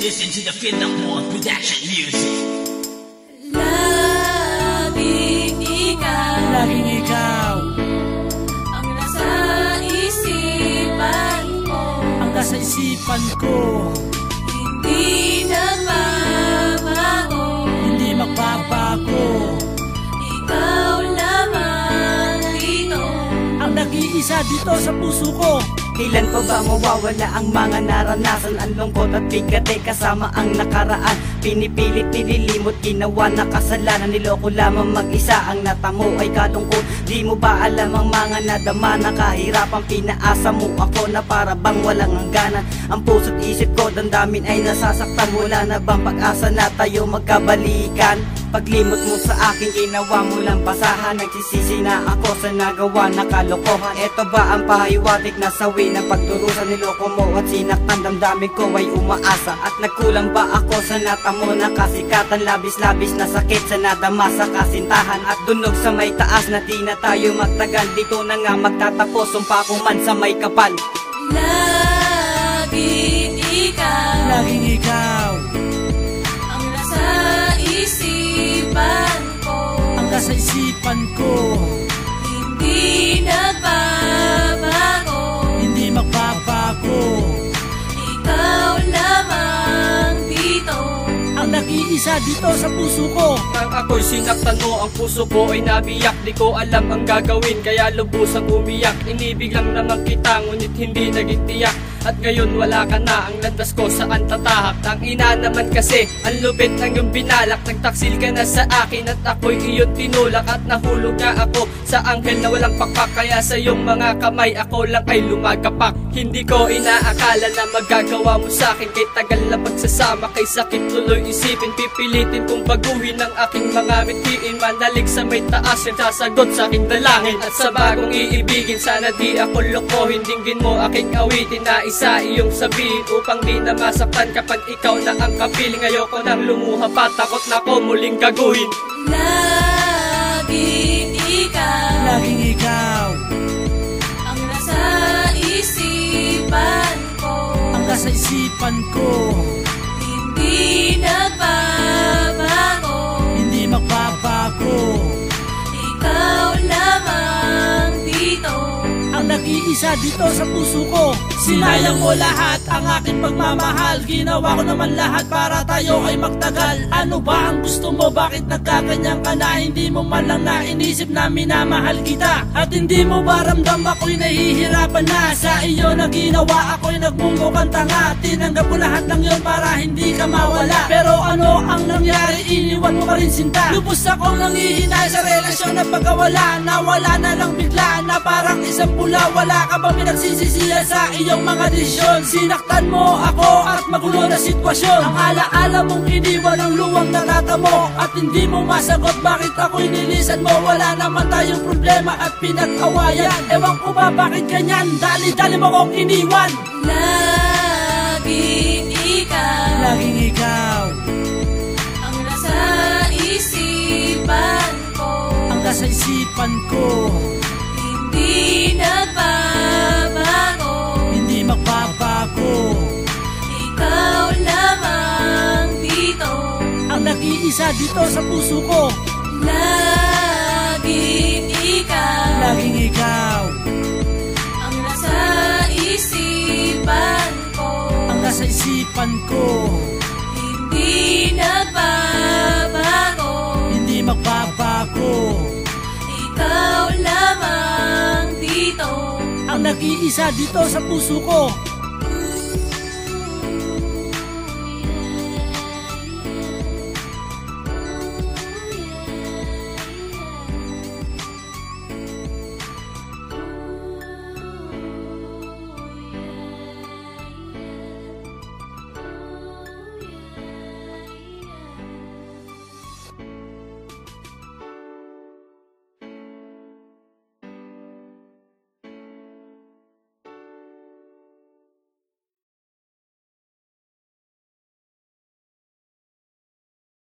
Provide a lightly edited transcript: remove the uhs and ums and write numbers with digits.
listen to the Film World Production Music. Laging ikaw, laging ikaw ang nasa isipan ko, ang nasa isipan ko. Hindi nagbabago, Hindi magbabago. ikaw lamang dito, Ang nag-iisa dito sa puso ko. Kailan pa ba mawawala ang mga naranasan? Ang lungkot at bigat ay kasama ang nakaraan. Pinipilit, nililimot, ginawa na kasalanan. Niloko lamang mag-isa, ang natamo ay kalungkot. Di mo ba alam ang mga nadama na kahirapan? Pinaasa mo ako na para bang walang hangganan. Ang puso't isip ko, damdamin ay nasasaktan. Wala na bang pag-asa na tayo magkabalikan? Paglimot mo sa akin, ginawa mo lang pasahan. Nagsisisi na ako sa nagawa na kalokohan. Eto ba ang pahiwatig na sawi ng pagturusan? Niloko mo at sinaktan, damdamin ko ay umaasa. At nagkulang ba ako sa natamo na kasikatan? Labis-labis na sakit sa nadama sa kasintahan. At dunog sa may taas na di na tayo magtagal. Dito na nga magtatapos, sumpa ko man sa may kapal. laging ikaw, Laging ikaw ang nasa isipan ko, ang nasa isipan ko. hindi nagbabago, Hindi magbabago. ikaw lamang dito, Ang nag-iisa dito sa puso ko. Nang ako'y sinaktan mo, ang puso ko ay nabiyak. Di ko alam ang gagawin, kaya lubusang umiyak. Inibig lang naman kita, ngunit hindi naging tiyak. At ngayon wala ka na, ang landas ko saan tatahak. Tang ina naman kasi, ang lupit ng iyong binalak. Nagtaksil ka na sa akin at ako'y iyong tinulak. At nahulog nga ako sa anghel na walang pakpak. Kaya sa iyong mga kamay, ako lang ay lumagapak. Hindi ko inaakala na magagawa mo sa'kin. Kay tagal na pagsasama, kay sakit tuloy isipin. Pipilitin kong baguhin ang aking mga mithiin. Manalig sa may taas, yung sasagot sa aking dalangin. At sa bagong iibigin, sana di ako lokohin. Dinggin mo aking awitin na isa iyong sabihin, upang di na masaktan kapag ikaw na ang kapiling. Ayoko nang lumuha pa, takot na ko muling gaguhin. laging ikaw, Laging ikaw ang nasa isipan ko, ang nasa isipan ko. hindi nagbabago, Hindi magbabago. ikaw lamang dito, Ang nag-iisa dito sa puso ko. Sinayang mo lahat ang aking pagmamahal. Ginawa ko naman lahat para tayo ay magtagal. Ano ba ang gusto mo? Bakit nagkaganyan ka na? Hindi mo man lang nainisip na minamahal kita. At hindi mo ba ramdam ako'y nahihirapan na? Sa iyo na ginawa ako'y nagmumukhang tanga. Tinanggap ko lahat ng yon para hindi ka mawala. Pero ano ang nangyari? Iniwan mo ka rin sinta. Lubos akong nangihinay sa relasyon na pagkawala. Nawala na lang bigla na parang isang pula. Wala ka ba pinagsisisiya sa iyong mga desisyon? Sinaktan mo ako at magulo na sitwasyon. Ang alaala mong iniwan ang luwang natatamo. At hindi mo masagot bakit ako'y nilisan mo. Wala naman tayong problema at pinag-awayan. Ewan ko ba bakit ganyan? Dali-dali mo kong iniwan. laging ikaw, Laging ikaw ang nasa isipan ko, ang nasa isipan ko. hindi nagbabago, Hindi magbabago. ikaw lamang dito, Ang nag-iisa dito sa puso ko. laging ikaw, ang nasa isipan ko, hindi nagbabago, ikaw lamang dito, Ang nag-iisa dito sa puso ko. Ang nag-iisa dito sa puso ko. Hindi magbabago. Hindi magbabago. Ikaw laging ikaw, Laging ikaw ang nasa isipan ko, ang nasa isipan ko. hindi nagbabago, Hindi magbabago. ikaw lamang dito, Ang nag-iisa dito sa puso ko.